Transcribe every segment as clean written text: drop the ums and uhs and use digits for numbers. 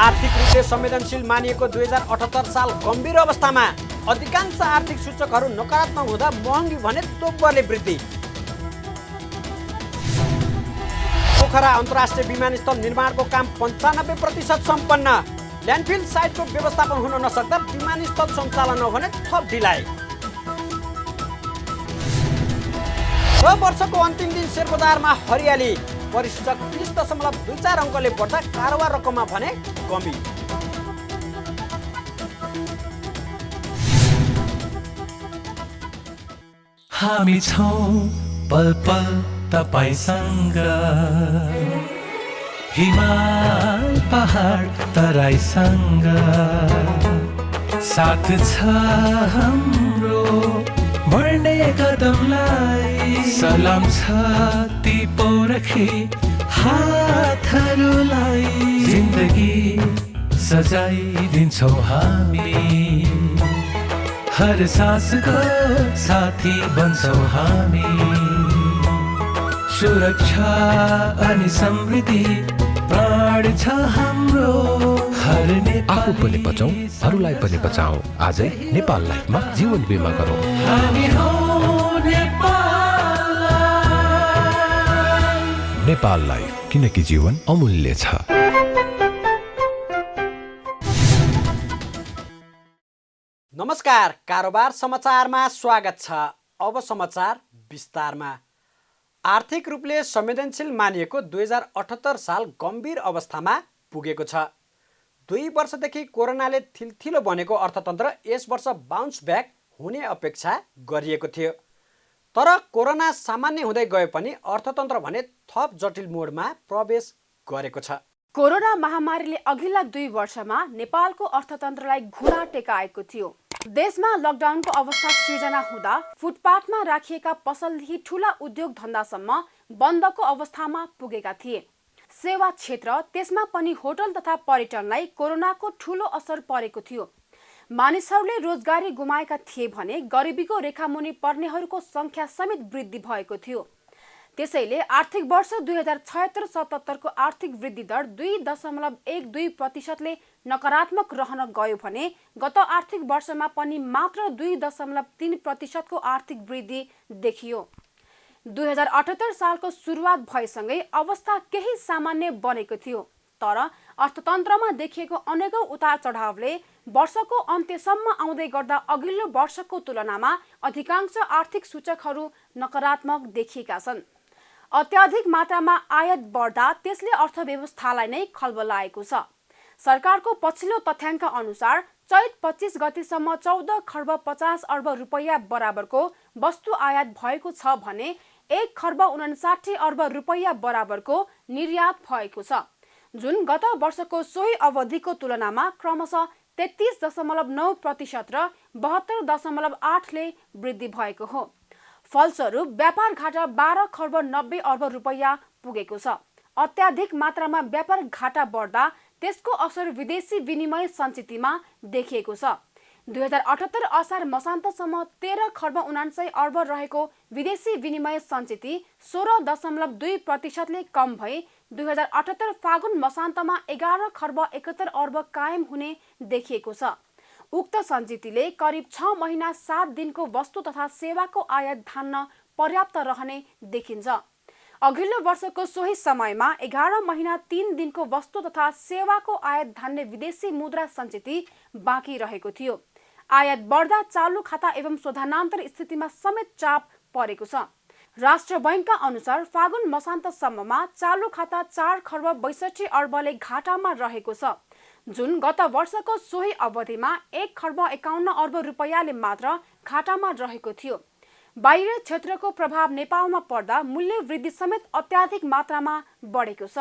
आर्थिक रूपले संवेदनशील मानिएको 2078 साल गम्भीर अवस्थामा। अधिकांश आर्थिक सूचकहरू नकारात्मक हुँदा महँगी भने दोब्बरले वृद्धि। पोखरा अन्तर्राष्ट्रिय विमानस्थल निर्माणको काम 95% सम्पन्न। ल्यान्डफिल साइटको व्यवस्थापन हुन नसक्दा विमानस्थल सञ्चालन नभने थप ढिलाइ। वर्षको अन्तिम दिन शेयर बजारमा हरियाली। परिसूचक 30.24 अङ्कले बढ्दा कारोबार रकममा भने कमी। हामी छौं पल पल तपाईसँग, हिमाल पहाड तराईसँग, साथ छ हाम्रो बढ्ने कदमलाई। सलाम छ ती पोरखे हातहरूलाई, जिन्दगी सजाइदिन्छौँ हामी, हर सासको साथी बन्छौँ हामी। सुरक्षा अनि समृद्धि प्राण छ हाम्रो, हर आफू पनि बचौं, अरूलाई पनि बचाऊ। आजै नेपाल लाइफमा जीवन बिमा गरौँ। हामी हौ नेपाल लाइफ, किनकि जीवन अमूल्य छ। नमस्कार, कारोबार समाचारमा स्वागत छ। अब समाचार विस्तारमा। आर्थिक रूपले संवेदनशील मानिएको 2078 साल गम्भीर अवस्थामा पुगेको छ। 2 वर्षदेखि कोरोनाले थिलथिलो बनेको अर्थतन्त्र यस वर्ष बाउन्स ब्याक हुने अपेक्षा गरिएको थियो। तर कोरोना सामान्य हुँदै गए पनि अर्थतन्त्र भने थप जटिल मोडमा प्रवेश गरेको छ। कोरोना महामारीले अघिल्ला 2 वर्षमा नेपालको अर्थतन्त्रलाई घुँडा टेकाएको थियो। देशमा लकडाउनको अवस्था सृजना हुँदा फुटपाथमा राखिएका पसलदेखि ठूला उद्योग धन्दासम्म बन्दको अवस्थामा पुगेका थिए। सेवा क्षेत्र, त्यसमा पनि होटल तथा पर्यटनलाई कोरोनाको ठूलो असर परेको थियो। मानिसहरूले रोजगारी गुमाएका थिए भने गरिबीको रेखामुनि पर्नेहरूको संख्या समेत वृद्धि भएको थियो। त्यसैले आर्थिक वर्ष 2076-77 को आर्थिक वृद्धि दर 2.12% नकारात्मक रहन गयो भने गत आर्थिक वर्षमा पनि मात्र 2.3% को आर्थिक वृद्धि देखियो। 2078 सालको सुरुवात भएसँगै अवस्था केही सामान्य बनेको थियो। तर अर्थतन्त्रमा देखिएको अनेकौं उतार चढावले वर्षको अन्त्यसम्म आउँदै गर्दा अघिल्लो वर्षको तुलनामा अधिकांश आर्थिक सूचकहरू नकारात्मक देखिएका छन्। अत्याधिक मात्रामा आयात बढ्दा त्यसले अर्थव्यवस्थालाई नै खलबलाएको छ। सरकारको पछिल्लो तथ्याङ्क अनुसार चैत 25 गतेसम्म 14 खर्ब 50 अर्ब रुपैयाँ बराबरको वस्तु आयात भएको छ भने 1 खर्ब 59 अर्ब रुपैयाँ बराबरको निर्यात भएको छ, जुन गत वर्षको सोही अवधिको तुलनामा क्रमशः 33.9% र 72.8ले वृद्धि भएको हो। फलस्वरूप व्यापार घाटा 12 खर्ब 90 अर्ब रुपैयाँ पुगेको छ। अत्याधिक मात्रामा व्यापार घाटा बढ्दा त्यसको असर विदेशी विनिमय सञ्चितमा देखिएको छ। 2078 असार मसान्तसम्म 13 खर्ब 79 अर्ब रहेको विदेशी विनिमय सञ्चित 16.2%ले कम भई 2078 फागुन मसान्तमा 11 खर्ब 71 अर्ब कायम हुने देखिएको छ। उक्त सञ्चितले करिब 6 महिना 7 दिनको वस्तु तथा सेवाको आयात धान्न पर्याप्त रहने देखिन्छ। अघिल्लो वर्षको सोही समयमा 11 महिना 3 दिनको वस्तु तथा सेवाको आयात धान्ने विदेशी मुद्रा सञ्चित बाँकी रहेको थियो। आयात बढ्दा चालु खाता एवं शोधनान्तर स्थितिमा समेत चाप परेको छ। राष्ट्र बैंकका अनुसार फागुन मसान्तसम्ममा चालु खाता 4 खर्ब 62 अर्बले घाटामा रहेको छ, जुन गत वर्षको सोही अवधिमा 1 खर्ब 51 अर्ब रुपैयाँले मात्र घाटामा रहेको थियो। बाहिर क्षेत्रको प्रभाव नेपालमा पर्दा मूल्य वृद्धि समेत अत्याधिक मात्रामा बढेको छ।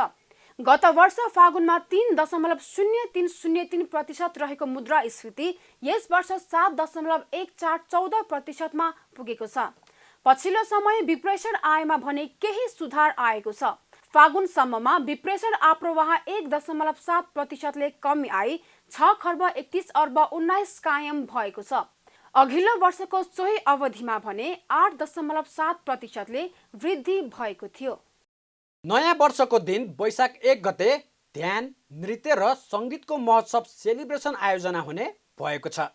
गत वर्ष फागुनमा 3.0303% रहेको मुद्रास्फीति यस वर्ष 7.1414%मा पुगेको छ। पछिल्लो समय विप्रेषण आयमा भने केही सुधार आएको छ। फागुनसम्ममा विप्रेषण आप्रवाह 1.7%ले कमी आई 6 खर्ब 31 अर्ब 19 कायम भएको छ। अघिल्लो वर्षको सोही अवधिमा भने 8.7%ले वृद्धि भएको थियो। नयाँ वर्षको दिन वैशाख 1 गते ध्यान, नृत्य र सङ्गीतको महोत्सव सेलिब्रेसन आयोजना हुने भएको छ।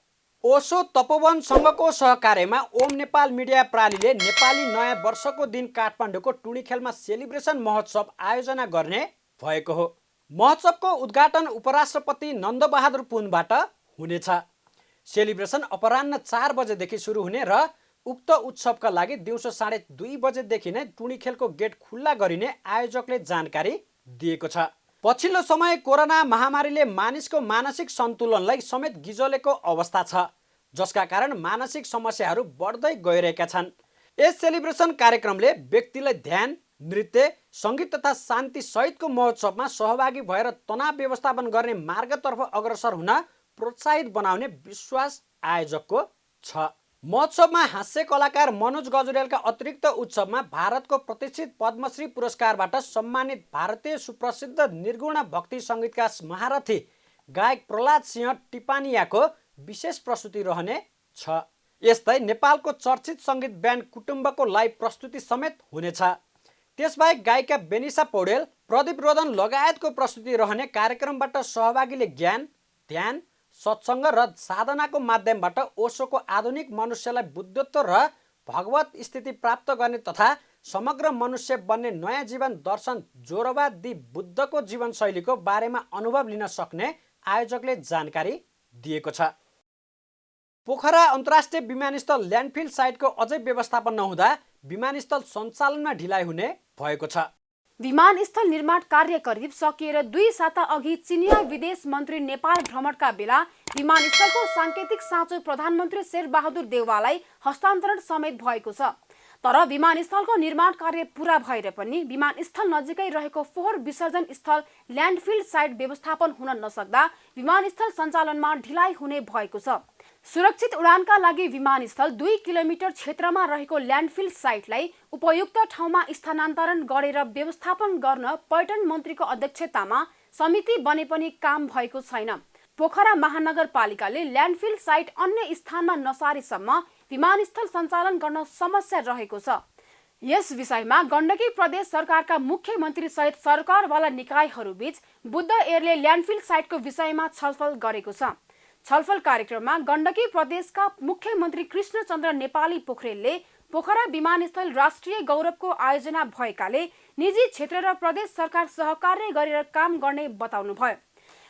ओशो तपोवन सङ्घको सहकार्यमा ओम नेपाल मिडिया प्रालीले नेपाली नयाँ वर्षको दिन काठमाडौँको टुँडिखेलमा सेलिब्रेसन महोत्सव आयोजना गर्ने भएको हो। महोत्सवको उद्घाटन उपराष्ट्रपति नन्दबहादुर पुनबाट हुनेछ। सेलिब्रेसन अपराह्न 4 बजेदेखि सुरु हुने र उक्त उत्सवका लागि दिउँसो 2:30 बजेदेखि नै टुँडिखेलको गेट खुल्ला गरिने आयोजकले जानकारी दिएको छ। पछिल्लो समय कोरोना महामारीले मानिसको मानसिक सन्तुलनलाई समेत गिजोलेको अवस्था छ, जसका कारण मानसिक समस्याहरू बढ्दै गइरहेका छन्। यस सेलिब्रेसन कार्यक्रमले व्यक्तिलाई ध्यान, नृत्य, सङ्गीत तथा शान्ति सहितको महोत्सवमा सहभागी भएर तनाव व्यवस्थापन गर्ने मार्गतर्फ अग्रसर हुन प्रोत्साहित बनाउने विश्वास आयोजकको छ। महोत्सवमा हास्य कलाकार मनोज गजुरेलका अतिरिक्त उत्सवमा भारतको प्रतिष्ठित पद्मश्री पुरस्कारबाट सम्मानित भारतीय सुप्रसिद्ध निर्गुण भक्ति सङ्गीतका महारथी गायक प्रहलाद सिंह टिपानियाको विशेष प्रस्तुति रहने छ। यस्तै नेपालको चर्चित सङ्गीत ब्यान्ड कुटुम्बको लाइभ प्रस्तुति समेत हुनेछ। त्यसबाहेक गायिका बेनिसा पौडेल, प्रदीप रोदन लगायतको प्रस्तुति रहने कार्यक्रमबाट सहभागीले ज्ञान, ध्यान, सत्सङ्ग र साधनाको माध्यमबाट ओशोको आधुनिक मनुष्यलाई बुद्धत्व र भगवत स्थिति प्राप्त गर्ने तथा समग्र मनुष्य बन्ने नयाँ जीवन दर्शन जोरवादी बुद्धको जीवनशैलीको बारेमा अनुभव लिन सक्ने आयोजकले जानकारी दिएको छ। पोखरा अन्तर्राष्ट्रिय विमानस्थल ल्यान्डफिल साइटको अझै व्यवस्थापन नहुँदा विमानस्थल सञ्चालनमा ढिलाइ हुने भएको छ। विमानस्थल निर्माण कार्य करिब सकिएर 2 साता अघि चिनिया विदेश मन्त्री नेपाल भ्रमणका बेला विमानस्थलको साङ्केतिक साँचो प्रधानमन्त्री शेरबहादुर देउवालाई हस्तान्तरण समेत भएको छ। तर विमानस्थलको निर्माण कार्य पूरा भएर पनि विमानस्थल नजिकै रहेको फोहोर विसर्जन स्थल ल्यान्डफिल साइट व्यवस्थापन हुन नसक्दा विमानस्थल सञ्चालनमा ढिलाइ हुने भएको छ। सुरक्षित उडानका लागि विमानस्थल 2 किलोमिटर क्षेत्रमा रहेको ल्यान्डफिल साइटलाई उपयुक्त ठाउँमा स्थानान्तरण गरेर व्यवस्थापन गर्न पर्यटन मन्त्रीको अध्यक्षतामा समिति बने पनि काम भएको छैन। पोखरा महानगरपालिकाले ल्यान्डफिल साइट अन्य स्थानमा नसारेसम्म विमानस्थल सञ्चालन गर्न समस्या रहेको छ। यस विषयमा गण्डकी प्रदेश सरकारका मुख्यमन्त्री सहित सरकारवाला निकायहरूबीच बुद्ध एयरले ल्यान्डफिल साइटको विषयमा छलफल गरेको छ। छलफल कार्यक्रममा गण्डकी प्रदेशका मुख्यमन्त्री कृष्णचन्द्र नेपाली पोखरेलले पोखरा विमानस्थल राष्ट्रिय गौरवको आयोजना भएकाले निजी क्षेत्र र प्रदेश सरकार सहकार्य गरेर काम गर्ने बताउनुभयो।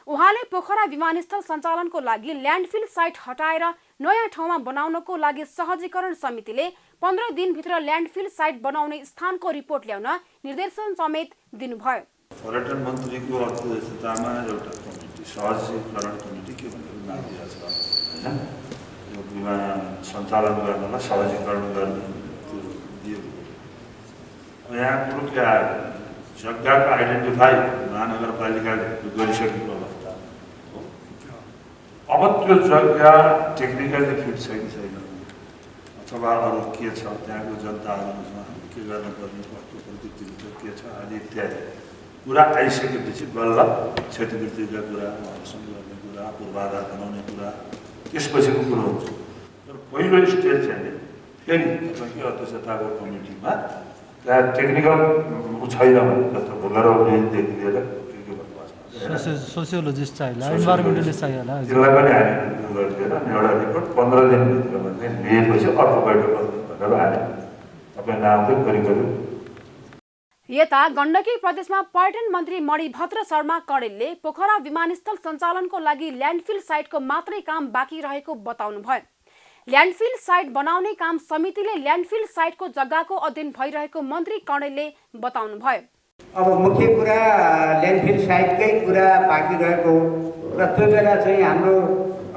उहाँले पोखरा विमानस्थल सञ्चालनको लागि ल्यान्डफिल साइट हटाएर नयाँ ठाउँमा बनाउनको लागि सहजीकरण समितिले 15 दिनभित्र ल्यान्डफिल साइट बनाउने स्थानको रिपोर्ट ल्याउन निर्देशन समेत दिनुभयो। पर्यटन मन्त्रीको अध्यक्षतामा एउटा कमिटी, सहजीकरण कमिटी के भनेर नाम दिएको छ हैन, यो विमान सञ्चालन गर्नलाई सहजीकरण गर्ने दिएको। यहाँ कुरो के आयो, जग्गाको आइडेन्टिफाई महानगरपालिकाले गरिसकेको अवस्था हो। अब त्यो जग्गा टेक्निकली फिट छ कि छैन अथवा अरू के छ, त्यहाँको जनताहरूसँग के गर्नुपर्ने, कस्तो प्रवृत्तिहरू के छ आदि इत्यादि कुरा आइसकेपछि बल्ल क्षतिपूर्तिका कुरा, हर्षण गर्ने कुरा, पूर्वाधार बनाउने कुरा त्यसपछिको कुरो हुन्छ। तर पहिलो स्टेज चाहिँ फेरि तपाईँको अध्यक्षताको कमिटीमा त्यहाँ टेक्निकल छैन भने जस्तो भूगर्भदेखि लिएर के भन्नुभएको छ, सोसियोलोजिस्ट चाहियो, इन्भाइरोमेन्टलिस्ट चाहियो होला, त्यसलाई पनि हामी गरिदिएर एउटा रिपोर्ट 15 दिनभित्रमा चाहिँ लिएपछि अर्को बैठक भनेर हाल्यो। तपाईँ नाम चाहिँ करिब यता गण्डकी प्रदेशमा पर्यटन मन्त्री मणिभद्र शर्मा कडेलले पोखरा विमानस्थल सञ्चालनको लागि ल्यान्डफिल साइटको मात्रै काम बाँकी रहेको बताउनुभयो। ल्यान्डफिल साइट बनाउने काम समितिले ल्यान्डफिल साइटको जग्गाको अध्ययन भइरहेको मन्त्री कडेलले बताउनुभयो। अब मुख्य कुरा ल्यान्डफिल साइटकै कुरा बाँकी रहेको र त्यो बेला चाहिँ हाम्रो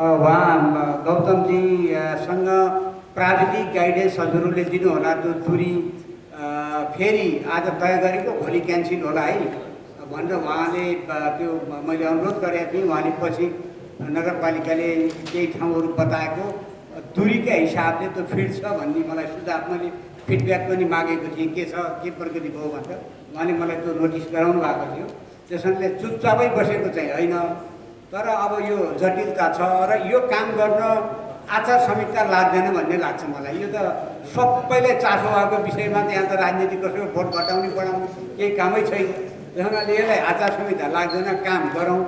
उहाँ गौतमजीसँग प्राविधिक गाइडेन्स हजुरहरूले दिनुहोला, त्यो दूरी फेरि आज तय गरेको भोलि क्यान्सल होला है भनेर उहाँले त्यो मैले अनुरोध गरेको थिएँ। उहाँले पछि नगरपालिकाले केही ठाउँहरू बताएको दूरीका हिसाबले त्यो फिट छ भन्ने मलाई सुझाव, मैले फिडब्याक पनि मागेको थिएँ के छ के प्रगति भयो भनेर। उहाँले मलाई त्यो नोटिस गराउनु भएको थियो। त्यसैले चुपचापै बसेको चाहिँ होइन, तर अब यो जटिलता छ र यो काम गर्न आचार संहिता लाग्दैन भन्ने लाग्छ मलाई। यो त सबैले चासो भएको विषयमा त्यहाँ त राजनीति कसैको भोट घटाउने बढाउने केही कामै छैन। त्यस हुनाले यसलाई आचार संहिता लाग्दैन, काम गरौँ।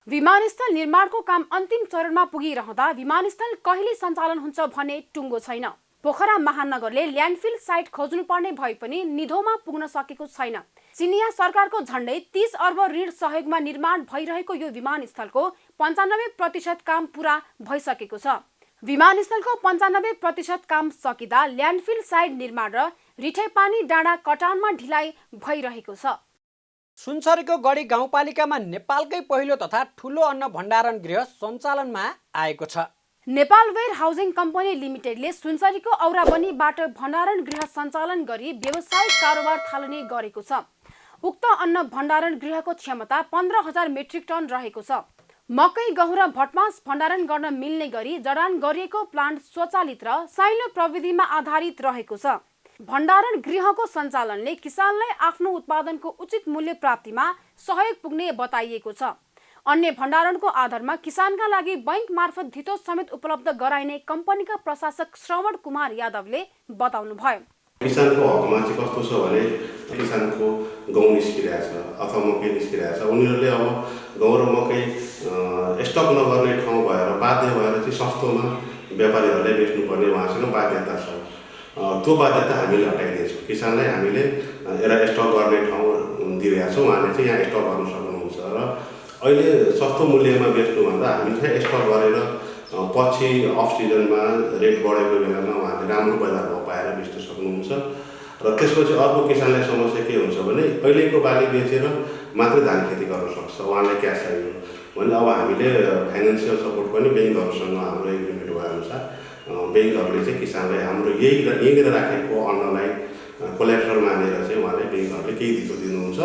विमानस्थल निर्माणको काम अन्तिम चरणमा पुगिरहँदा विमानस्थल कहिले सञ्चालन हुन्छ भन्ने टुङ्गो छैन। पोखरा महानगरले ल्यान्डफिल साइट खोज्नुपर्ने भए पनि निधोमा पुग्न सकेको छैन। चिनिया सरकारको झण्डै 30 अर्ब ऋण सहयोगमा निर्माण भइरहेको यो विमानस्थलको 95% काम पूरा भइसकेको छ। विमानस्थलको 95% काम सकिँदा ल्यान्डफिल साइट निर्माण र रिठेपानी डाँडा कटानमा ढिलाइ भइरहेको छ। सुनसरीको गढी गाउँपालिकामा नेपालकै पहिलो तथा ठूलो अन्न भण्डारण गृह सञ्चालनमा आएको छ। नेपाल वेयर हाउसिङ कम्पनी लिमिटेडले सुनसरीको औराबनीबाट भण्डारण गृह सञ्चालन गरी व्यावसायिक कारोबार थालनी गरेको छ। उक्त अन्न भण्डारण गृहको क्षमता 15,000 मेट्रिक टन रहेको छ। मकै, गहुँ र भटमास भण्डारण गर्न मिल्ने गरी जडान गरिएको प्लान्ट स्वचालित र साइलो प्रविधिमा आधारित रहेको छ। भण्डारण गृहको सञ्चालनले किसानलाई आफ्नो उत्पादनको उचित मूल्य प्राप्तिमा सहयोग पुग्ने बताइएको छ। अन्य भण्डारणको आधारमा किसानका लागि बैंक मार्फत धितो समेत उपलब्ध गराइने कम्पनीका प्रशासक श्रवण कुमार यादवले बताउनुभयो। किसानको हकमा चाहिँ कस्तो छ भने किसानको गहुँ निस्किरहेछ अथवा मकै निस्किरहेछ, उनीहरूले अब गहुँ र मकै स्टक नगर्ने ठाउँ भएर बाध्य भएर चाहिँ सस्तोमा व्यापारीहरूलाई बेच्नुपर्ने उहाँसँग बाध्यता छ। त्यो बाध्यता हामीले हटाइदिएछौँ। किसानलाई हामीले एउटा स्टक गर्ने ठाउँ दिइरहेछौँ, उहाँले चाहिँ यहाँ स्टक गर्न सक्नुहुन्छ र अहिले सस्तो मूल्यमा बेच्नुभन्दा हामीले चाहिँ स्टक गरेर पछि अफ सिजनमा रेट बढेको बेलामा उहाँले राम्रो बजार भाउ पाएर बेच्न सक्नुहुन्छ। र त्यसपछि अर्को किसानलाई समस्या के हुन्छ भने अहिलेको बाली बेचेर मात्रै धान खेती गर्न सक्छ, उहाँलाई क्यास चाहियो भने अब हामीले फाइनेन्सियल सपोर्ट पनि ब्याङ्कहरूसँग हाम्रो एग्रिमेन्ट भएअनुसार ब्याङ्कहरूले चाहिँ किसानलाई हाम्रो यहीँनिर राखेको अन्नलाई कोलेट्रल मानेर चाहिँ उहाँले ब्याङ्कहरूले केही धितो दिनुहुन्छ।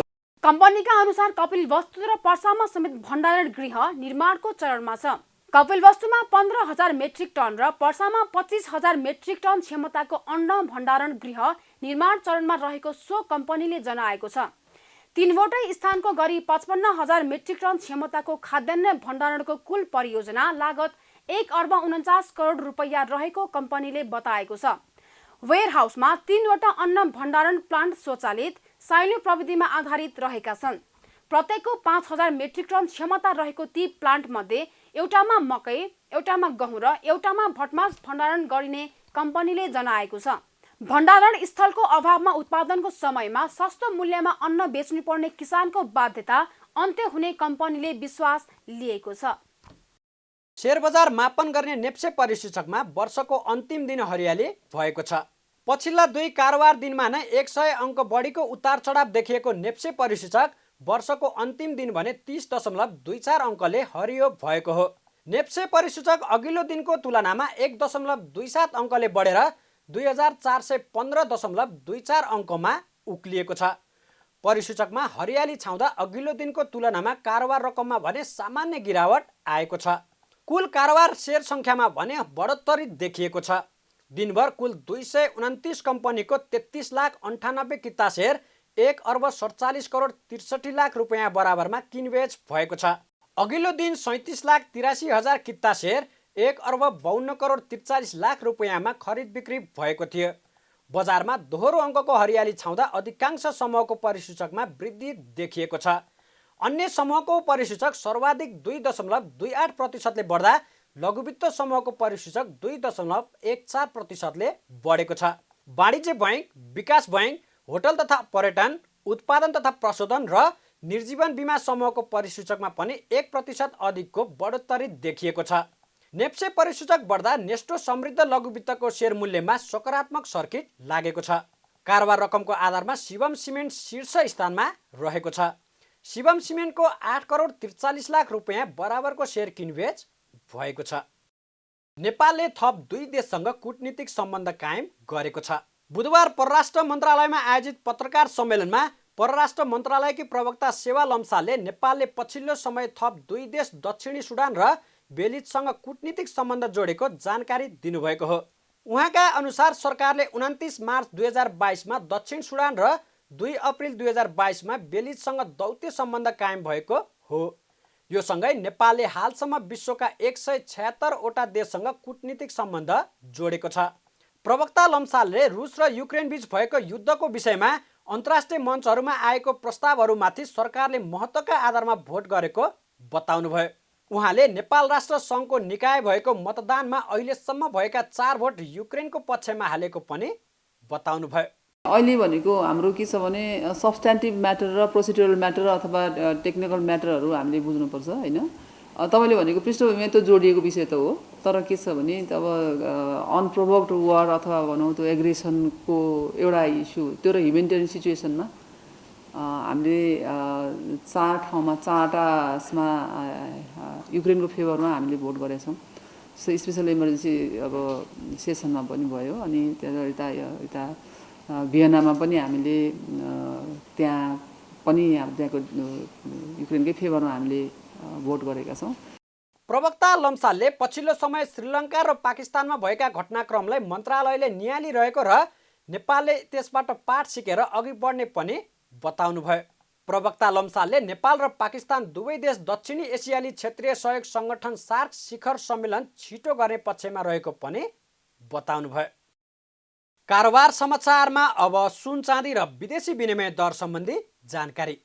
कम्पनीका अनुसार कपिलवस्तु र पर्सामा समेत भण्डारण गृह निर्माणको चरणमा छ। कपिलवस्तुमा 15,000 मेट्रिक टन र पर्सामा 25,000 मेट्रिक टन क्षमताको अन्न भण्डारण गृह निर्माण चरणमा रहेको सो कम्पनीले जनाएको छ। 3वटै स्थानको गरी 55,000 मेट्रिक टन क्षमताको खाद्यान्न भण्डारणको कुल परियोजना लागत 1 अर्ब 49 करोड रुपैयाँ रहेको कम्पनीले बताएको छ। वेयर हाउसमा 3वटा अन्न भण्डारण प्लान्ट स्वचालित साइलो प्रविधिमा आधारित रहेका छन्। प्रत्येकको 5,000 मेट्रिक टन क्षमता रहेको ती प्लान्ट मध्ये एउटामा मकै, एउटामा गहुँ र एउटामा भटमास भण्डारण गरिने कम्पनीले जनाएको छ। भण्डारण स्थलको अभावमा उत्पादनको समयमा सस्तो मूल्यमा अन्न बेच्नुपर्ने किसानको बाध्यता अन्त्य हुने कम्पनीले विश्वास लिएको छ। शेयर बजार मापन गर्ने नेप्से परिसूचकमा वर्षको अन्तिम दिन हरियाली भएको छ। पछिल्ला 2 कारोबार दिनमा नै 100 अङ्क बढीको उतार चढाव देखिएको नेप्से परिसूचक वर्षको अन्तिम दिन भने 30.24 अङ्कले हरियो भएको हो। नेप्से परिसूचक अघिल्लो दिनको तुलनामा 1.27 अङ्कले बढेर 2415.24 अङ्कमा उक्लिएको छ। परिसूचकमा हरियाली छाउँदा अघिल्लो दिनको तुलनामा कारोबार रकममा भने सामान्य गिरावट आएको छ। कुल कारोबार शेयर सङ्ख्यामा भने बढोत्तरी देखिएको छ। दिनभर कुल 229 कम्पनीको 33,98,000 किता शेयर 1 अर्ब 47 करोड 63 लाख रुपैयाँ बराबरमा किनबेच भएको छ। अघिल्लो दिन 37,83,000 किता शेयर 1 अर्ब 52 करोड 43 लाख रुपैयाँमा खरिद बिक्री भएको थियो। बजारमा दोहोरो अङ्कको हरियाली छाउँदा अधिकांश समूहको परिसूचकमा वृद्धि देखिएको छ। अन्य समूहको परिसूचक सर्वाधिक 2.28%ले बढ्दा लघुवित्त समूहको परिसूचक 2.14%ले बढेको छ। वाणिज्य बैंक, विकास बैंक, होटल तथा पर्यटन, उत्पादन तथा प्रशोधन र निर्जीवन बीमा समूहको परिसूचकमा पनि 1% अधिकको बढोत्तरी देखिएको छ। नेप्से परिसूचक बढ्दा नेस्टो समृद्ध लघुवित्तको शेयर मूल्यमा सकारात्मक सर्किट लागेको छ। कारोबार रकमको आधारमा शिवम सिमेन्ट शीर्ष स्थानमा रहेको छ। शिवम सिमेन्टको 8 करोड 43 लाख रुपैयाँ बराबरको शेयर किनबेच भएको छ। नेपालले थप 2 देशसँग कूटनीतिक सम्बन्ध कायम गरेको छ। बुधबार परराष्ट्र मन्त्रालयमा आयोजित पत्रकार सम्मेलनमा परराष्ट्र मन्त्रालयकी प्रवक्ता सेवा लम्सालले नेपालले पछिल्लो समय थप 2 देश दक्षिणी सुडान र बेलिजसँग कूटनीतिक सम्बन्ध जोडेको जानकारी दिनुभएको हो। उहाँका अनुसार सरकारले 29 मार्च 2022 मा दक्षिण सुडान र 2 अप्रिल 2022 मा बेलिजसँग दौत्य सम्बन्ध कायम भएको हो। यो सँगै नेपालले हालसम्म विश्वका 176 वटा देशसँग कूटनीतिक सम्बन्ध जोडेको छ। प्रवक्ता लम्सालले रुस र युक्रेन बीच भएको युद्धको विषयमा अन्तर्राष्ट्रिय मञ्चहरूमा आएको प्रस्तावहरूमाथि सरकारले महत्त्वका आधारमा भोट गरेको बताउनुभयो। उहाँले नेपाल राष्ट्र सङ्घको निकाय भएको मतदानमा अहिलेसम्म भएका 4 भोट युक्रेनको पक्षमा हालेको पनि बताउनुभयो। अहिले भनेको हाम्रो के छ भने सब्स्ट्यान्टिभ म्याटर र प्रोसिड्युरल म्याटर अथवा टेक्निकल म्याटरहरू हामीले बुझ्नुपर्छ होइन। तपाईँले भनेको पृष्ठभूमिमा त जोडिएको विषय त हो, तर के छ भने अब अनप्रोभोक्ड वार अथवा भनौँ त्यो एग्रेसनको एउटा इस्यु त्यो र ह्युमेनिटेरियन सिचुएसनमा हामीले 4 ठाउँमा 4टामा युक्रेनको फेभरमा हामीले भोट गरेका छौँ। स्पेसल इमर्जेन्सी अब सेसनमा पनि भयो, अनि यता भियनामा पनि हामीले त्यहाँ पनि त्यहाँको युक्रेनकै फेभरमा हामीले भोट गरेका छौँ। प्रवक्ता लम्सालले पछिल्लो समय श्रीलङ्का र पाकिस्तानमा भएका घटनाक्रमलाई मन्त्रालयले नियालिरहेको र नेपालले त्यसबाट पाठ सिकेर अघि बढ्ने पनि बताउनुभयो। प्रवक्ता लम्सालले नेपाल र पाकिस्तान दुवै देश दक्षिणी एसियाली क्षेत्रीय सहयोग सङ्गठन सार्क शिखर सम्मेलन छिटो गर्ने पक्षमा रहेको पनि बताउनुभयो। कारोबार समाचारमा अब सुन चाँदी र विदेशी विनिमय दर सम्बन्धी जानकारी।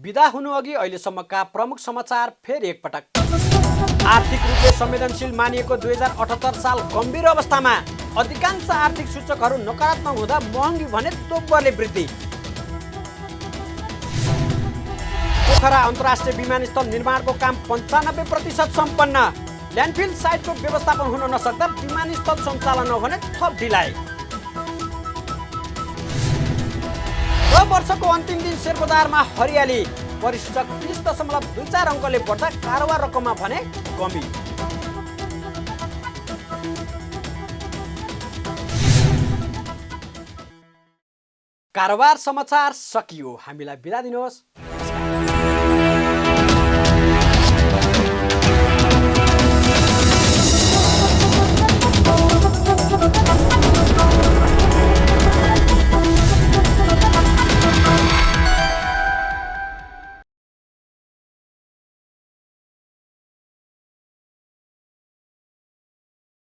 बिदा हुनुअघि अहिलेसम्मका प्रमुख समाचार फेरि एकपटक। आर्थिक रूपले संवेदनशील मानिएको 2078 साल गम्भीर अवस्थामा। अधिकांश आर्थिक सूचकहरू नकारात्मक हुँदा महँगी भने दोब्बरले वृद्धि। पोखरा अन्तर्राष्ट्रिय विमानस्थल निर्माणको काम 95% सम्पन्न। ल्यान्डफिल साइटको व्यवस्थापन हुन नसक्दा विमानस्थल सञ्चालन नहुने थप ढिलाइ। वर्षको अन्तिम दिन शेयर बजारमा हरियाली। परिसूचक 30.24 अङ्कले बढ्दा कारोबार रकममा भने कमी। कारोबार समाचार सकियो। हामीलाई बिदा दिनुहोस्।